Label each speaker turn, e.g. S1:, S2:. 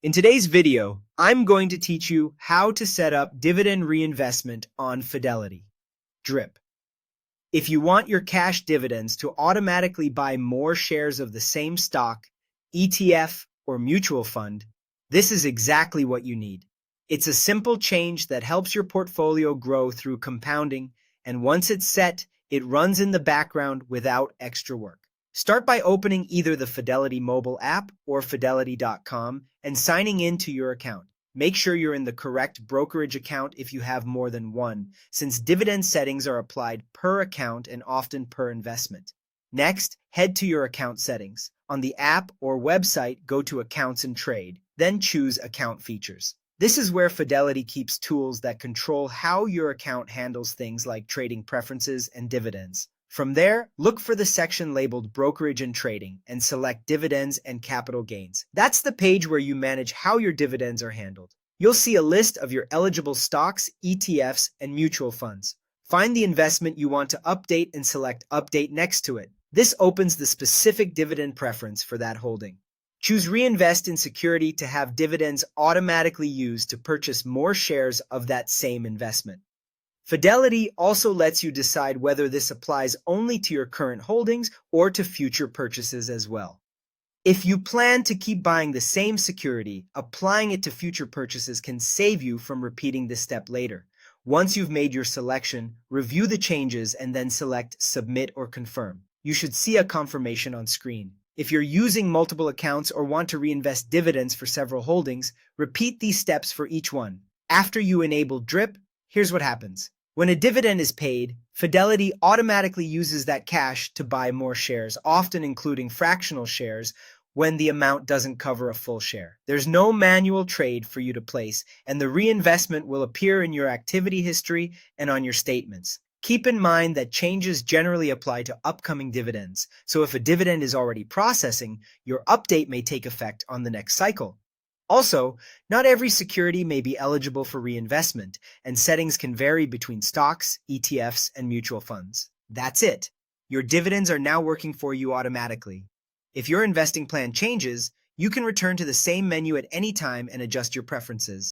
S1: In today's video, I'm going to teach you how to set up dividend reinvestment on Fidelity, DRIP. If you want your cash dividends to automatically buy more shares of the same stock, ETF, or mutual fund, this is exactly what you need. It's a simple change that helps your portfolio grow through compounding, and once it's set, it runs in the background without extra work. Start by opening either the Fidelity mobile app or fidelity.com and signing in to your account. Make sure you're in the correct brokerage account if you have more than one, since dividend settings are applied per account and often per investment. Next, head to your account settings. On the app or website, go to Accounts and Trade, then choose Account Features. This is where Fidelity keeps tools that control how your account handles things like trading preferences and dividends. From there, look for the section labeled Brokerage and Trading and select Dividends and Capital Gains. That's the page where you manage how your dividends are handled. You'll see a list of your eligible stocks, ETFs, and mutual funds. Find the investment you want to update and select Update next to it. This opens the specific dividend preference for that holding. Choose Reinvest in security to have dividends automatically used to purchase more shares of that same investment. Fidelity also lets you decide whether this applies only to your current holdings or to future purchases as well. If you plan to keep buying the same security, applying it to future purchases can save you from repeating this step later. Once you've made your selection, review the changes and then select Submit or Confirm. You should see a confirmation on screen. If you're using multiple accounts or want to reinvest dividends for several holdings, repeat these steps for each one. After you enable DRIP, here's what happens. When a dividend is paid, Fidelity automatically uses that cash to buy more shares, often including fractional shares, when the amount doesn't cover a full share. There's no manual trade for you to place, and the reinvestment will appear in your activity history and on your statements. Keep in mind that changes generally apply to upcoming dividends, so if a dividend is already processing, your update may take effect on the next cycle. Also, not every security may be eligible for reinvestment, and settings can vary between stocks, ETFs, and mutual funds. That's it. Your dividends are now working for you automatically. If your investing plan changes, you can return to the same menu at any time and adjust your preferences.